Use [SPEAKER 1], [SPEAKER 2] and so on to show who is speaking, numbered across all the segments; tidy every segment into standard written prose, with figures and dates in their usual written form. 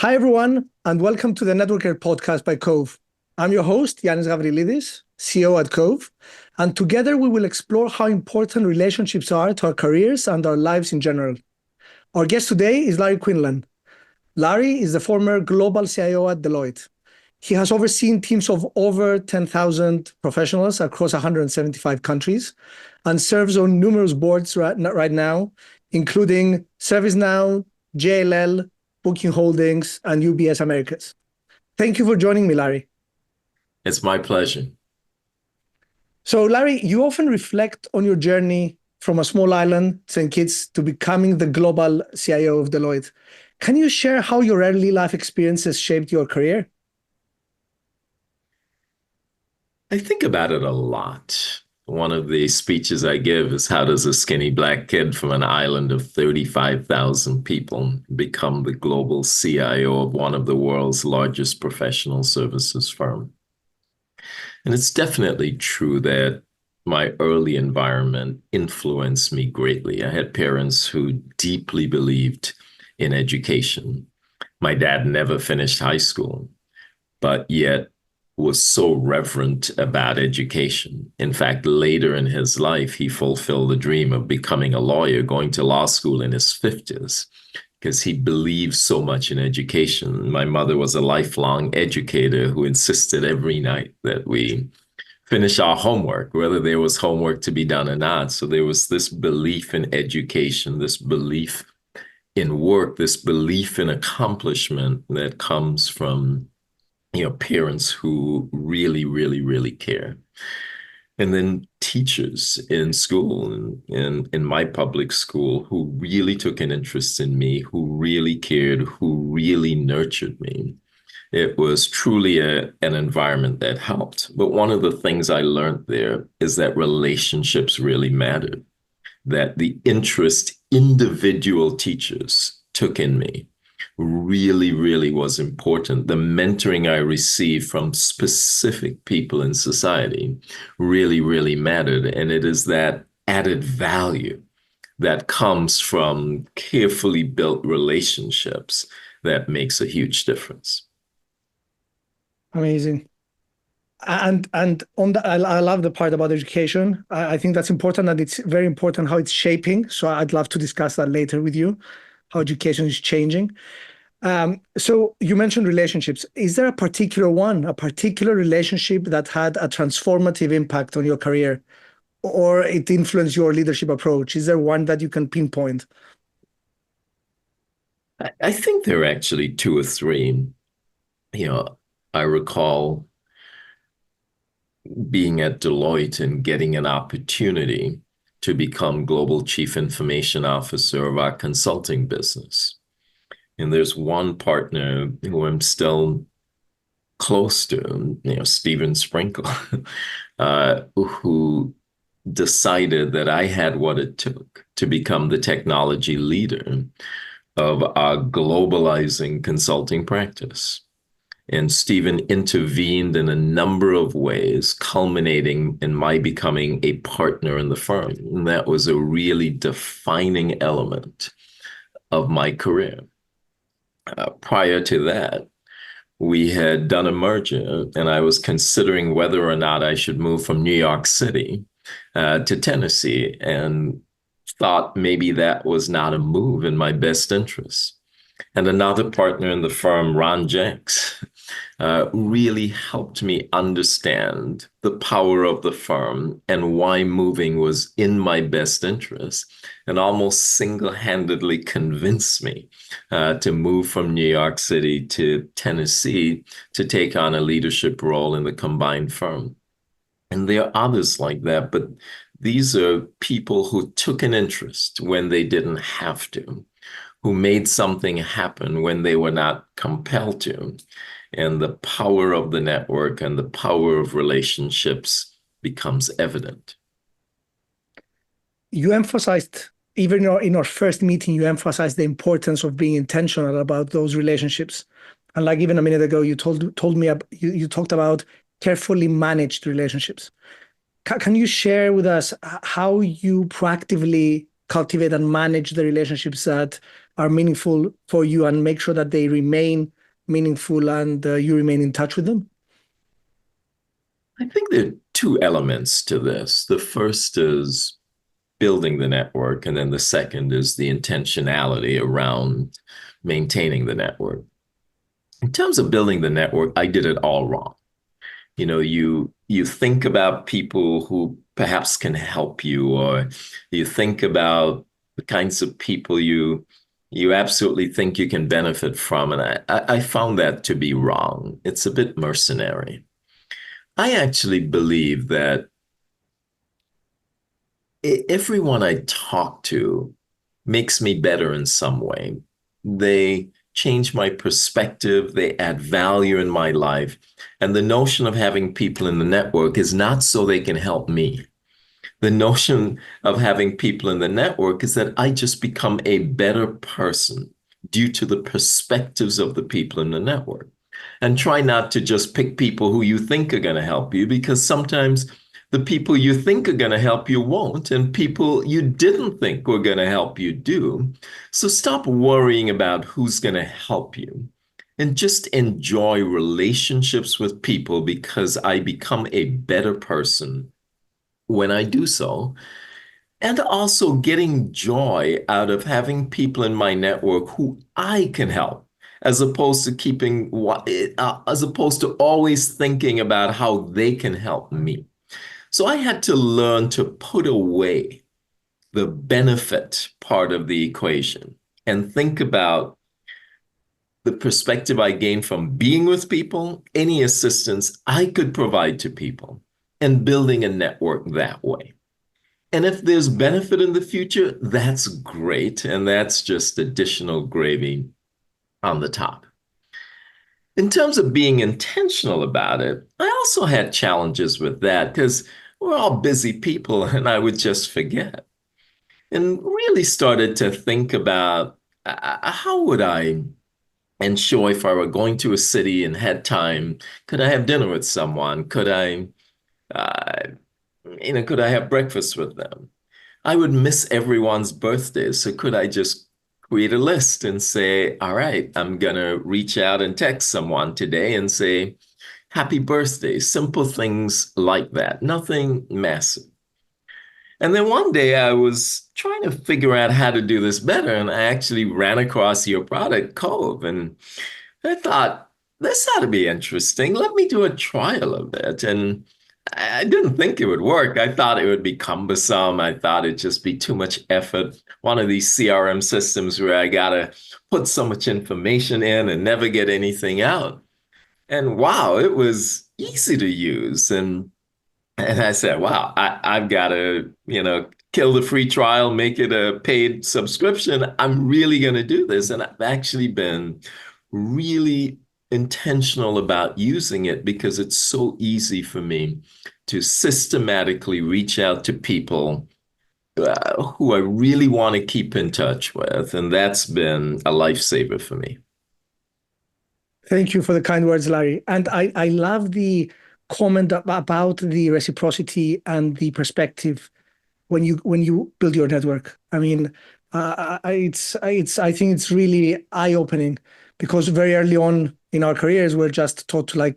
[SPEAKER 1] Hi, everyone, and welcome to the Networker podcast by Covve. I'm your host, Yannis Gavrilidis, CEO at Covve, and together we will explore how important relationships are to our careers and our lives in general. Our guest today is Larry Quinlan. Larry is the former global CIO at Deloitte. He has overseen teams of over 10,000 professionals across 175 countries and serves on numerous boards right now, including ServiceNow, JLL, Booking Holdings, and UBS Americas. Thank you for joining me, Larry.
[SPEAKER 2] It's my pleasure.
[SPEAKER 1] So, Larry, you often reflect on your journey from a small island, St. Kitts, to becoming the global CIO of Deloitte. Can you share how your early life experiences shaped your career?
[SPEAKER 2] I think about it a lot. One of the speeches I give is, how does a skinny black kid from an island of 35,000 people become the global CIO of one of the world's largest professional services firm? And it's definitely true that my early environment influenced me greatly. I had parents who deeply believed in education. My dad never finished high school, but yet was so reverent about education. In fact, later in his life, he fulfilled the dream of becoming a lawyer, going to law school in his 50s, because he believed so much in education. My mother was a lifelong educator who insisted every night that we finish our homework, whether there was homework to be done or not. So there was this belief in education, this belief in work, this belief in accomplishment that comes from parents who really, really, really care. And then teachers in school and in my public school who really took an interest in me, who really cared, who really nurtured me. It was truly an environment that helped. But one of the things I learned there is that relationships really mattered, that the interest individual teachers took in me really, really was important. The mentoring I received from specific people in society really, really mattered. And it is that added value that comes from carefully built relationships that makes a huge difference.
[SPEAKER 1] Amazing. And on the, I love the part about education. I think that's important, and it's very important how it's shaping. So I'd love to discuss that later with you, how education is changing. So you mentioned relationships. Is there a particular relationship that had a transformative impact on your career, or it influenced your leadership approach? Is there one that you can pinpoint?
[SPEAKER 2] I think there are actually two or three. I recall being at Deloitte and getting an opportunity to become Global Chief Information Officer of our consulting business. And there's one partner who I'm still close to, Stephen Sprinkle, who decided that I had what it took to become the technology leader of our globalizing consulting practice. And Stephen intervened in a number of ways, culminating in my becoming a partner in the firm. And that was a really defining element of my career. Prior to that, we had done a merger, and I was considering whether or not I should move from New York City to Tennessee, and thought maybe that was not a move in my best interest. And another partner in the firm, Ron Jenks, really helped me understand the power of the firm and why moving was in my best interest, and almost single-handedly convinced me to move from New York City to Tennessee to take on a leadership role in the combined firm. And there are others like that, but these are people who took an interest when they didn't have to, who made something happen when they were not compelled to. And the power of the network and the power of relationships becomes evident.
[SPEAKER 1] You emphasized, even in our first meeting, you emphasized the importance of being intentional about those relationships. And like even a minute ago, you told me, you talked about carefully managed relationships. Can you share with us how you proactively cultivate and manage the relationships that are meaningful for you and make sure that they remain meaningful and you remain in touch with them?
[SPEAKER 2] I think there are two elements to this. The first is building the network, and then the second is the intentionality around maintaining the network. In terms of building the network, I did it all wrong. You think about people who perhaps can help you, or you think about the kinds of people you absolutely think you can benefit from. And I found that to be wrong. It's a bit mercenary. I actually believe that everyone I talk to makes me better in some way. They change my perspective, they add value in my life. And the notion of having people in the network is not so they can help me. The notion of having people in the network is that I just become a better person due to the perspectives of the people in the network. And try not to just pick people who you think are going to help you, because sometimes the people you think are going to help you won't, and people you didn't think were going to help you do. So stop worrying about who's going to help you and just enjoy relationships with people, because I become a better person when I do so. And also getting joy out of having people in my network who I can help, as opposed to as opposed to always thinking about how they can help me. So I had to learn to put away the benefit part of the equation and think about the perspective I gained from being with people, any assistance I could provide to people, and building a network that way. And if there's benefit in the future, that's great. And that's just additional gravy on the top. In terms of being intentional about it, I also had challenges with that, because we're all busy people and I would just forget. And really started to think about how would I ensure, if I were going to a city and had time, could I have dinner with someone? Uh, could I have breakfast with them? I would miss everyone's birthdays. So could I just create a list and say, all right, I'm going to reach out and text someone today and say, happy birthday. Simple things like that. Nothing massive. And then one day I was trying to figure out how to do this better. And I actually ran across your product, Cove. And I thought, this ought to be interesting. Let me do a trial of it. And I didn't think it would work. I thought it would be cumbersome. I thought it'd just be too much effort. One of these CRM systems where I gotta put so much information in and never get anything out. And wow, it was easy to use. And I said, wow, I've got to, kill the free trial, make it a paid subscription. I'm really going to do this. And I've actually been really intentional about using it, because it's so easy for me to systematically reach out to people who I really want to keep in touch with. And that's been a lifesaver for me.
[SPEAKER 1] Thank you for the kind words, Larry. And I love the comment about the reciprocity and the perspective when you build your network. I mean, I think it's really eye-opening, because very early on in our careers we're just taught to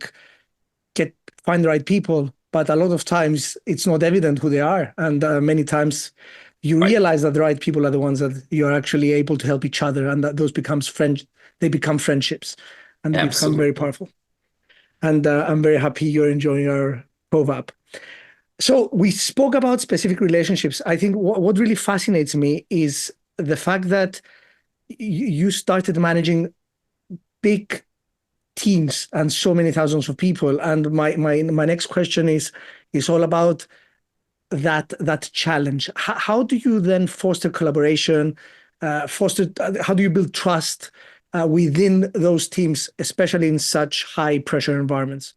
[SPEAKER 1] find the right people, but a lot of times it's not evident who they are, and many times you
[SPEAKER 2] Right.
[SPEAKER 1] realize that the right people are the ones that you're actually able to help each other, and that those they become friendships, and they become very
[SPEAKER 2] Absolutely.
[SPEAKER 1] powerful. And I'm very happy you're enjoying our Cove app. So we spoke about specific relationships. I think what really fascinates me is the fact that you started managing big teams and so many thousands of people. And my next question is all about that challenge. How do you then foster collaboration? How do you build trust within those teams, especially in such high pressure environments?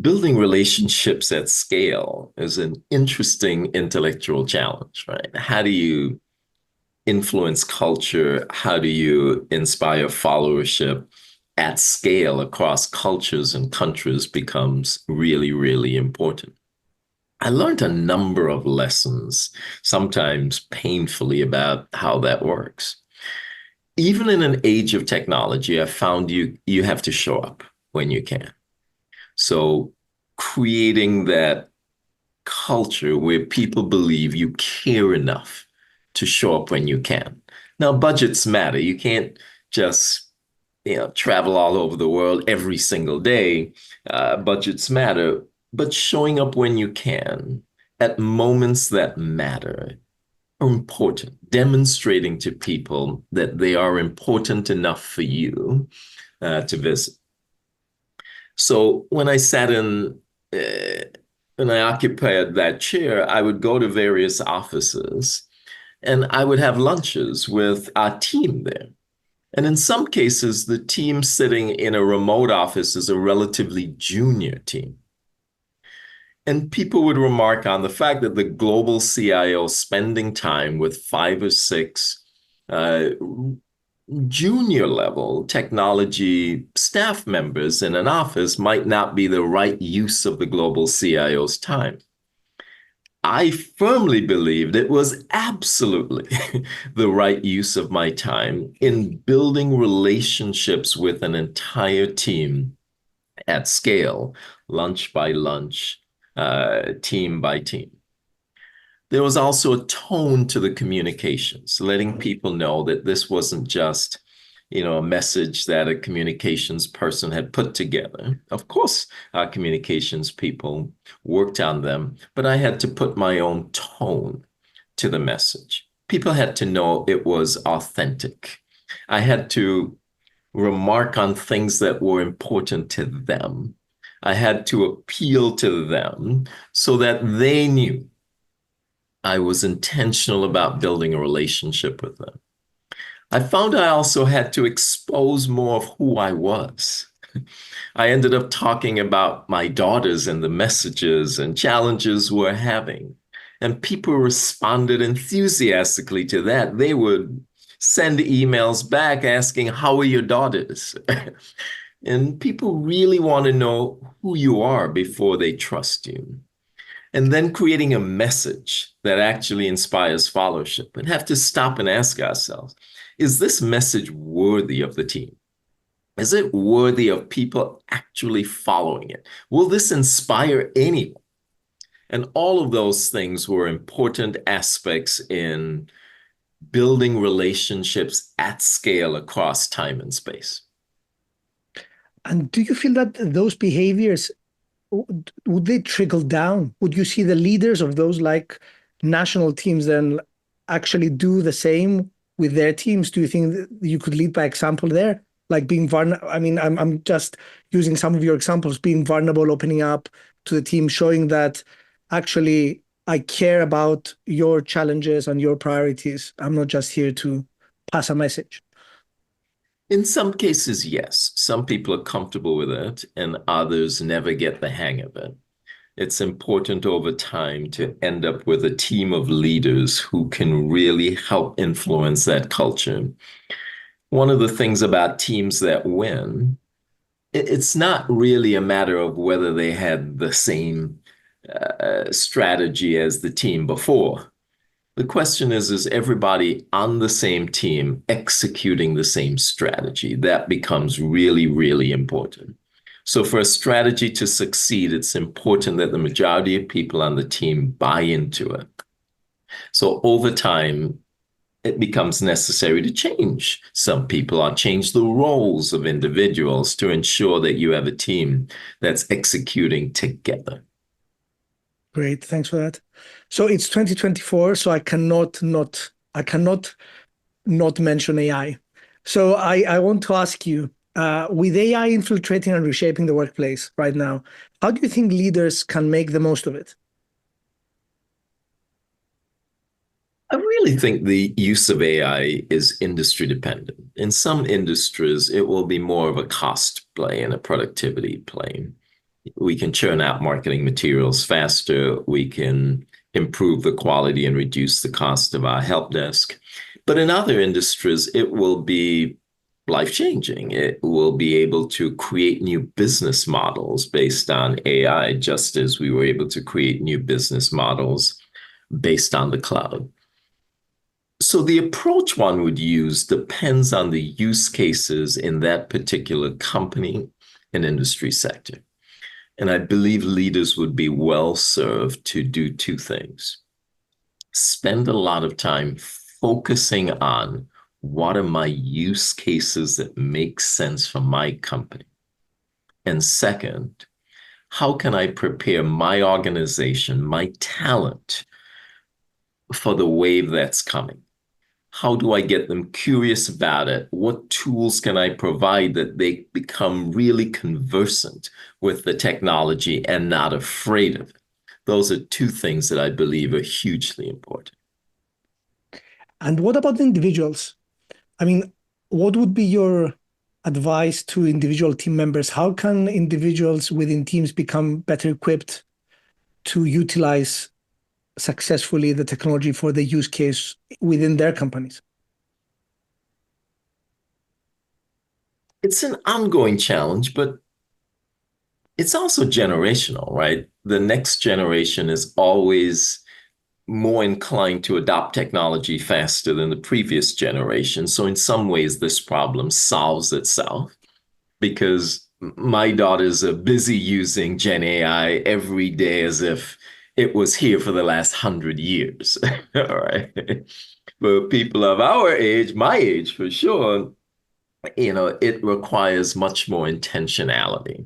[SPEAKER 2] Building relationships at scale is an interesting intellectual challenge, right? How do you influence culture? How do you inspire followership at scale across cultures and countries becomes really, really important. I learned a number of lessons, sometimes painfully, about how that works. Even in an age of technology, I found you have to show up when you can. So creating that culture where people believe you care enough to show up when you can. Now, budgets matter. You can't just travel all over the world every single day. Budgets matter, but showing up when you can at moments that matter are important. Demonstrating to people that they are important enough for you to visit. So when I sat in, when I occupied that chair, I would go to various offices and I would have lunches with our team there. And in some cases, the team sitting in a remote office is a relatively junior team. And people would remark on the fact that the global CIO spending time with 5 or 6 uh, junior level technology staff members in an office might not be the right use of the global CIO's time. I firmly believed it was absolutely the right use of my time in building relationships with an entire team at scale, lunch by lunch, team by team. There was also a tone to the communications, letting people know that this wasn't just, a message that a communications person had put together. Of course, our communications people worked on them, but I had to put my own tone to the message. People had to know it was authentic. I had to remark on things that were important to them. I had to appeal to them so that they knew I was intentional about building a relationship with them. I found I also had to expose more of who I was. I ended up talking about my daughters and the messages and challenges we're having. And people responded enthusiastically to that. They would send emails back asking, "How are your daughters?" And people really want to know who you are before they trust you. And then creating a message that actually inspires followership, and have to stop and ask ourselves, is this message worthy of the team? Is it worthy of people actually following it? Will this inspire anyone? And all of those things were important aspects in building relationships at scale across time and space.
[SPEAKER 1] And do you feel that those behaviors, would they trickle down? Would you see the leaders of those like national teams then actually do the same with their teams? Do you think that you could lead by example there? Like being vulnerable. I mean, I'm just using some of your examples, being vulnerable, opening up to the team, showing that actually I care about your challenges and your priorities. I'm not just here to pass a message.
[SPEAKER 2] In some cases, yes. Some people are comfortable with it, and others never get the hang of it. It's important over time to end up with a team of leaders who can really help influence that culture. One of the things about teams that win, it's not really a matter of whether they had the same strategy as the team before. The question is everybody on the same team executing the same strategy? That becomes really, really important. So for a strategy to succeed, it's important that the majority of people on the team buy into it. So over time, it becomes necessary to change some people or change the roles of individuals to ensure that you have a team that's executing together.
[SPEAKER 1] Great, thanks for that. So it's 2024, so I cannot not mention AI. So I want to ask you, with AI infiltrating and reshaping the workplace right now, how do you think leaders can make the most of it?
[SPEAKER 2] I really think the use of AI is industry dependent. In some industries, it will be more of a cost play and a productivity play. We can churn out marketing materials faster. We can improve the quality and reduce the cost of our help desk. But in other industries, it will be life-changing. It will be able to create new business models based on AI, just as we were able to create new business models based on the cloud. So the approach one would use depends on the use cases in that particular company and industry sector. And I believe leaders would be well served to do two things. Spend a lot of time focusing on what are my use cases that make sense for my company? And second, how can I prepare my organization, my talent for the wave that's coming? How do I get them curious about it? What tools can I provide that they become really conversant with the technology and not afraid of it? Those are two things that I believe are hugely important.
[SPEAKER 1] And what about individuals? I mean, what would be your advice to individual team members? How can individuals within teams become better equipped to utilize successfully the technology for the use case within their companies?
[SPEAKER 2] It's an ongoing challenge, but it's also generational, right? The next generation is always more inclined to adopt technology faster than the previous generation. So in some ways, this problem solves itself because my daughters are busy using Gen AI every day as if it was here for the last 100 years. All right. But people of our age, my age for sure, it requires much more intentionality.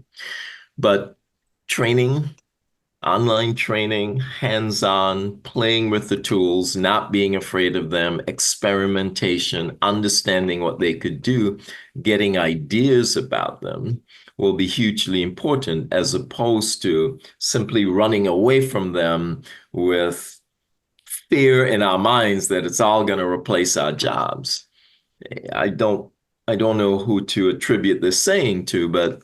[SPEAKER 2] But training, online training, hands-on, playing with the tools, not being afraid of them, experimentation, understanding what they could do, getting ideas about them will be hugely important as opposed to simply running away from them with fear in our minds that it's all going to replace our jobs. I don't I don't know who to attribute this saying to, but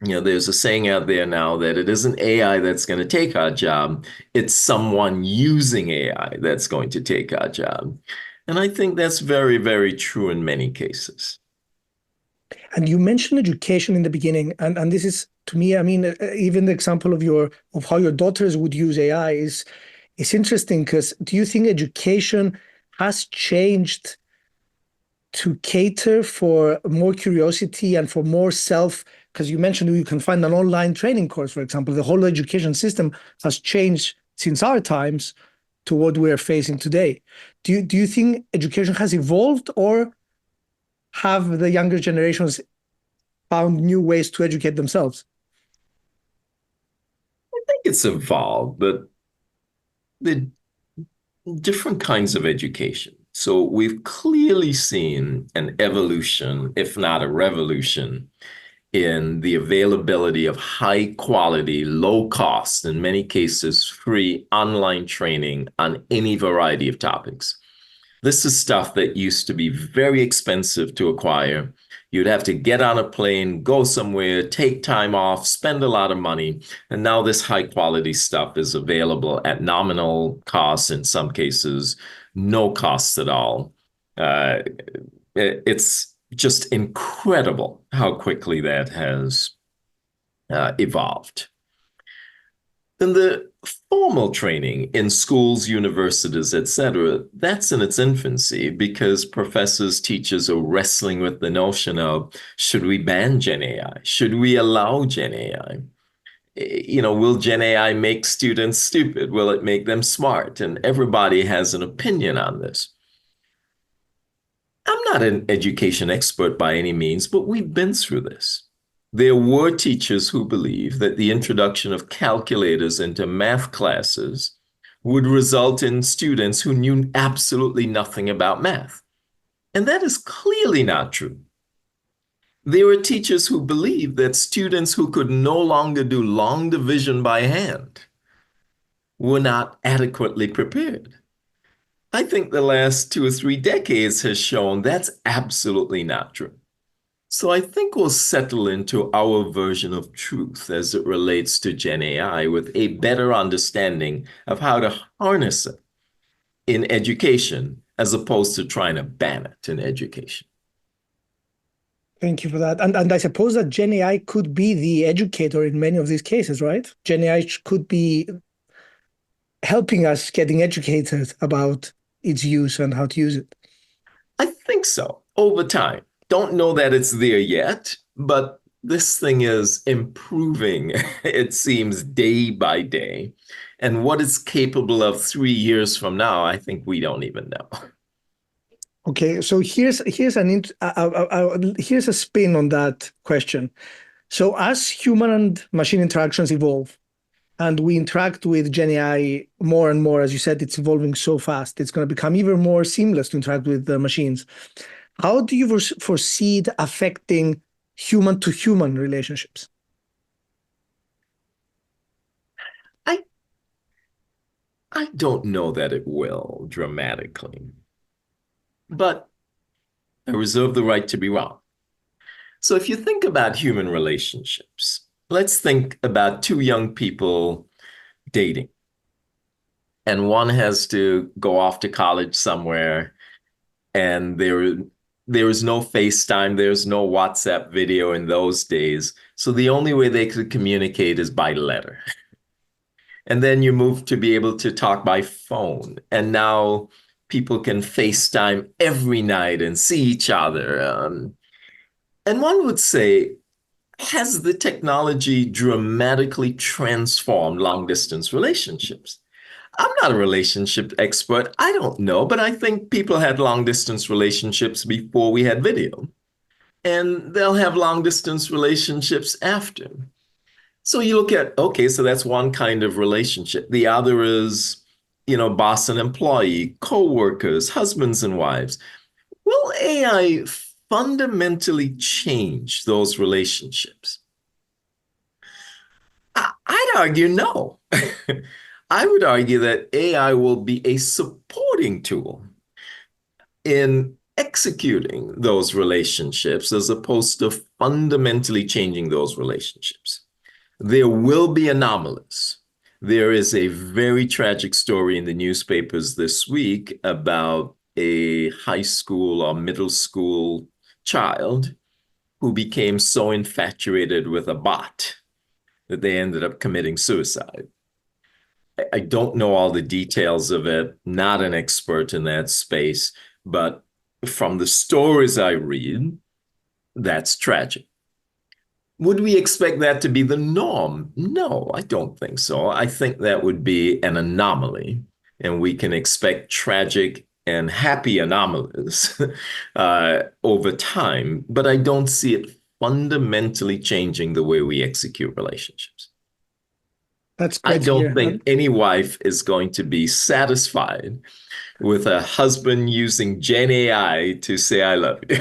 [SPEAKER 2] there's a saying out there now that it isn't AI that's going to take our job, it's someone using AI that's going to take our job. And I think that's very, very true in many cases.
[SPEAKER 1] And you mentioned education in the beginning, and this is to me, I mean, even the example of how your daughters would use AI is interesting because do you think education has changed to cater for more curiosity and for more self? Because you mentioned you can find an online training course, for example. The whole education system has changed since our times to what we're facing today. Do you think education has evolved, or have the younger generations found new ways to educate themselves?
[SPEAKER 2] I think it's evolved, but the different kinds of education. So we've clearly seen an evolution, if not a revolution, in the availability of high quality, low cost, in many cases, free online training on any variety of topics. This is stuff that used to be very expensive to acquire. You'd have to get on a plane, go somewhere, take time off, spend a lot of money. And now this high quality stuff is available at nominal costs, in some cases, no costs at all. Uh, it's just incredible how quickly that has evolved. Then the formal training in schools, universities, etc., that's in its infancy because professors, teachers are wrestling with the notion of should we ban Gen AI? Should we allow Gen AI? Will Gen AI make students stupid? Will it make them smart? And everybody has an opinion on this. I'm not an education expert by any means, but we've been through this. There were teachers who believed that the introduction of calculators into math classes would result in students who knew absolutely nothing about math. And that is clearly not true. There were teachers who believed that students who could no longer do long division by hand were not adequately prepared. I think the last 2 or 3 decades has shown that's absolutely not true. So I think we'll settle into our version of truth as it relates to Gen AI with a better understanding of how to harness it in education as opposed to trying to ban it in education.
[SPEAKER 1] Thank you for that. And I suppose that Gen AI could be the educator in many of these cases, right? Gen AI could be helping us getting educated about its use and how to use it.
[SPEAKER 2] I think so, over time. Don't know that it's there yet, but this thing is improving, it seems, day by day. And what it's capable of 3 years from now, I think we don't even know.
[SPEAKER 1] Okay, so here's a spin on that question. So as human and machine interactions evolve, and we interact with Gen AI more and more, as you said, it's evolving so fast. It's going to become even more seamless to interact with the machines. How do you foresee it affecting human-to-human relationships?
[SPEAKER 2] I I don't know that it will dramatically, but I reserve the right to be wrong. So if you think about human relationships, let's think about two young people dating, and one has to go off to college somewhere, and there is no FaceTime, there's no WhatsApp video in those days. So the only way they could communicate is by letter. And then you move to be able to talk by phone. And now people can FaceTime every night and see each other. And one would say, has the technology dramatically transformed long distance relationships? I'm not a relationship expert. I don't know, but I think people had long distance relationships before we had video, and they'll have long distance relationships after. So you look at, okay, so that's one kind of relationship. The other is, boss and employee, co-workers, husbands and wives. Will AI fundamentally change those relationships? I'd argue no. I would argue that AI will be a supporting tool in executing those relationships as opposed to fundamentally changing those relationships. There will be anomalies. There is a very tragic story in the newspapers this week about a high school or middle school child who became so infatuated with a bot that they ended up committing suicide. I don't know all the details of it, not an expert in that space, but from the stories I read, that's tragic. Would we expect that to be the norm? No, I don't think so. I think that would be an anomaly, and we can expect tragic and happy anomalies over time, but I don't see it fundamentally changing the way we execute relationships.
[SPEAKER 1] That's
[SPEAKER 2] I
[SPEAKER 1] great to
[SPEAKER 2] don't
[SPEAKER 1] hear.
[SPEAKER 2] think any wife is going to be satisfied with a husband using Gen AI to say, I love you.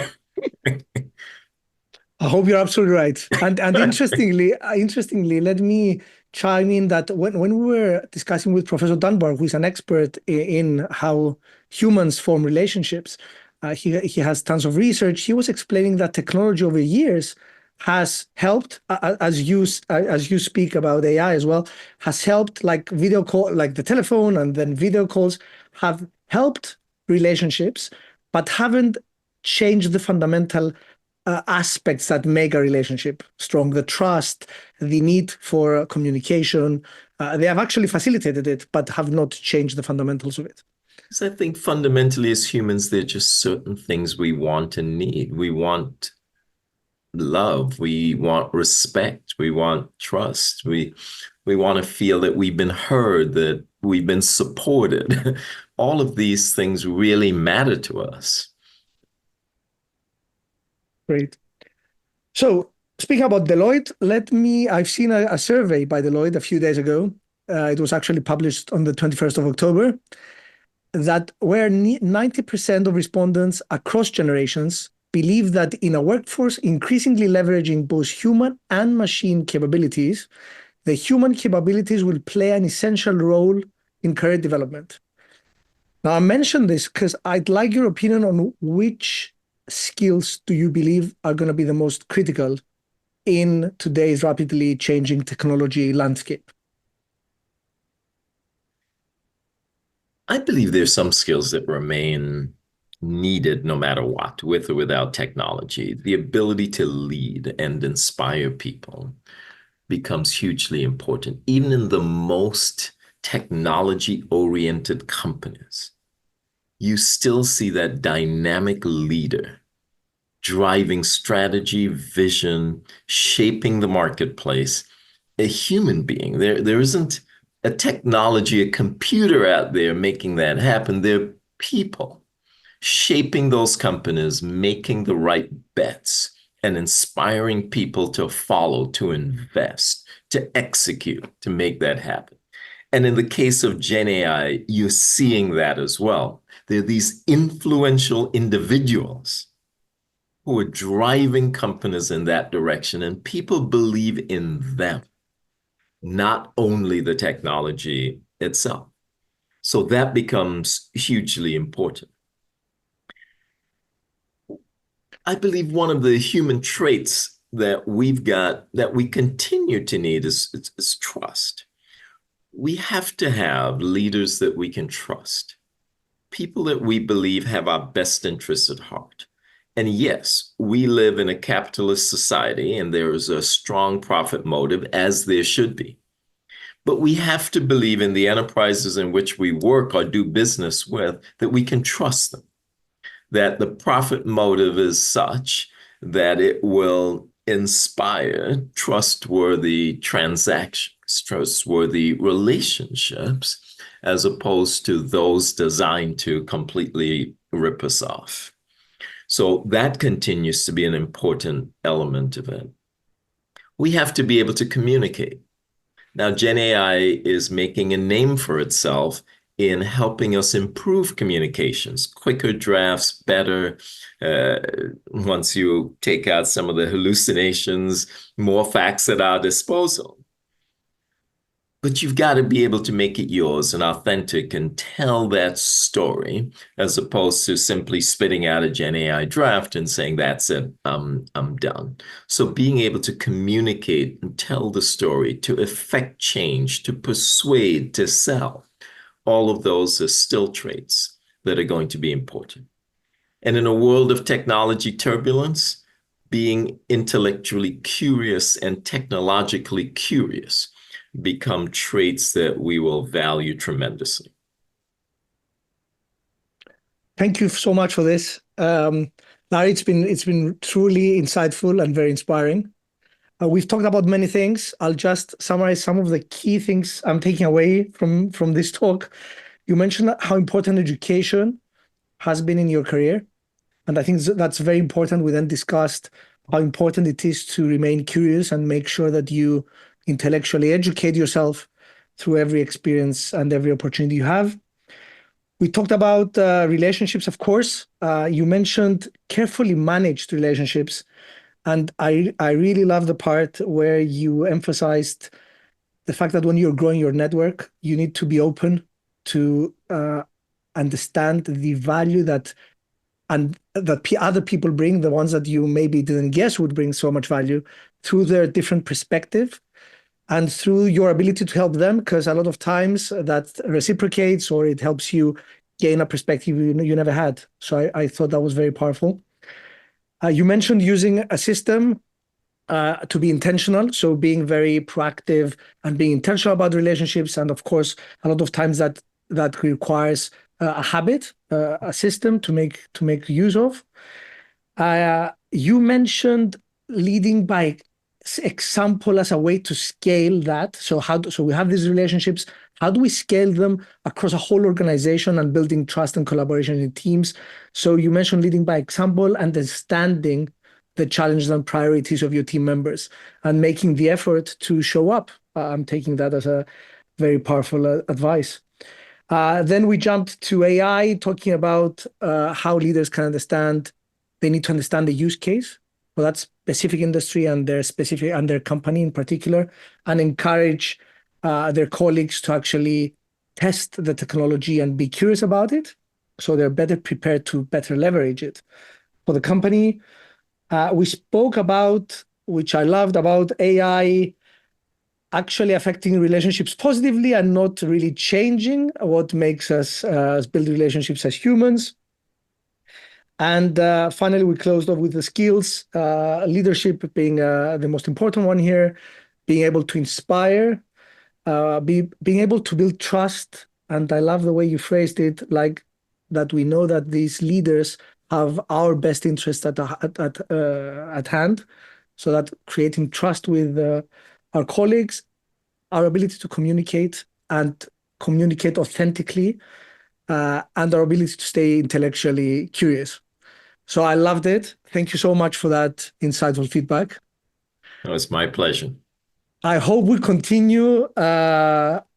[SPEAKER 1] I hope you're absolutely right. And interestingly, let me chime in that when we were discussing with Professor Dunbar, who is an expert in how humans form relationships, he has tons of research. He was explaining that technology over years has helped, as you speak about AI as well, has helped like video call, like the telephone, and then video calls have helped relationships, but haven't changed the fundamental aspects that make a relationship strong, the trust, the need for communication. They have actually facilitated it, but have not changed the fundamentals of it.
[SPEAKER 2] So I think fundamentally as humans, there are just certain things we want and need. We want love, we want respect, we want trust, we want to feel that we've been heard, that we've been supported. All of these things really matter to us.
[SPEAKER 1] Great. So speaking about Deloitte, I've seen a survey by Deloitte a few days ago. It was actually published on the 21st of October, that where 90% of respondents across generations believe that in a workforce increasingly leveraging both human and machine capabilities, the human capabilities will play an essential role in career development. Now, I mentioned this because I'd like your opinion on which skills do you believe are going to be the most critical in today's rapidly changing technology landscape?
[SPEAKER 2] I believe there's some skills that remain needed no matter what, with or without technology. The ability to lead and inspire people becomes hugely important, even in the most technology-oriented companies. You still see that dynamic leader driving strategy, vision, shaping the marketplace, a human being. There isn't a technology, a computer out there making that happen. They're people shaping those companies, making the right bets, and inspiring people to follow, to invest, to execute, to make that happen. And in the case of Gen AI, you're seeing that as well. There are these influential individuals who are driving companies in that direction, and people believe in them, not only the technology itself. So that becomes hugely important. I believe one of the human traits that we've got, that we continue to need, is trust. We have to have leaders that we can trust, people that we believe have our best interests at heart. And yes, we live in a capitalist society, and there is a strong profit motive, as there should be. But we have to believe in the enterprises in which we work or do business with, that we can trust them, that the profit motive is such that it will inspire trustworthy transactions, trustworthy relationships, as opposed to those designed to completely rip us off. So that continues to be an important element of it. We have to be able to communicate. Now, Gen AI is making a name for itself in helping us improve communications, quicker drafts, better. Once you take out some of the hallucinations, more facts at our disposal. But you've got to be able to make it yours and authentic and tell that story, as opposed to simply spitting out a Gen AI draft and saying, that's it, I'm done. So being able to communicate and tell the story, to effect change, to persuade, to sell, all of those are still traits that are going to be important. And in a world of technology turbulence, being intellectually curious and technologically curious become traits that we will value tremendously.
[SPEAKER 1] Thank you so much for this. Larry, it's been truly insightful and very inspiring. We've talked about many things. I'll just summarize some of the key things I'm taking away from this talk. You mentioned how important education has been in your career. And I think that's very important. We then discussed how important it is to remain curious and make sure that you intellectually educate yourself through every experience and every opportunity you have. We talked about relationships, of course. You mentioned carefully managed relationships. And I really love the part where you emphasized the fact that when you're growing your network, you need to be open to understand the value that other people bring, the ones that you maybe didn't guess would bring so much value, through their different perspective and through your ability to help them, because a lot of times that reciprocates, or it helps you gain a perspective you never had. So I thought that was very powerful. You mentioned using a system to be intentional, so being very proactive and being intentional about relationships. And of course, a lot of times that requires a habit, a system to make use of. You mentioned leading by example as a way to scale that. So we have these relationships. How do we scale them across a whole organization and building trust and collaboration in teams? So you mentioned leading by example, understanding the challenges and priorities of your team members and making the effort to show up. I'm taking that as a very powerful advice. Then we jumped to AI, talking about how leaders can understand, they need to understand the use case for that specific industry and their company in particular, and encourage their colleagues to actually test the technology and be curious about it, so they're better prepared to better leverage it for the company. We spoke about, which I loved, about AI actually affecting relationships positively and not really changing what makes us build relationships as humans. And finally, we closed off with the skills, leadership being the most important one here, being able to inspire, being able to build trust. And I love the way you phrased it, like that we know that these leaders have our best interest at hand. So that creating trust with our colleagues, our ability to communicate and communicate authentically, and our ability to stay intellectually curious. So I loved it. Thank you so much for that insightful feedback.
[SPEAKER 2] It was my pleasure.
[SPEAKER 1] I hope we continue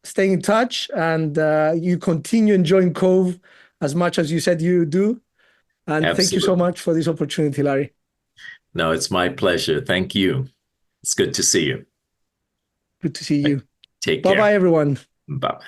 [SPEAKER 1] staying in touch and you continue enjoying Cove as much as you said you do. And thank you so
[SPEAKER 2] Absolutely.
[SPEAKER 1] much for this opportunity, Larry.
[SPEAKER 2] No, it's my pleasure. Thank you. It's good to see you.
[SPEAKER 1] Good to see you.
[SPEAKER 2] Take
[SPEAKER 1] Bye-bye,
[SPEAKER 2] care.
[SPEAKER 1] everyone.
[SPEAKER 2] Bye.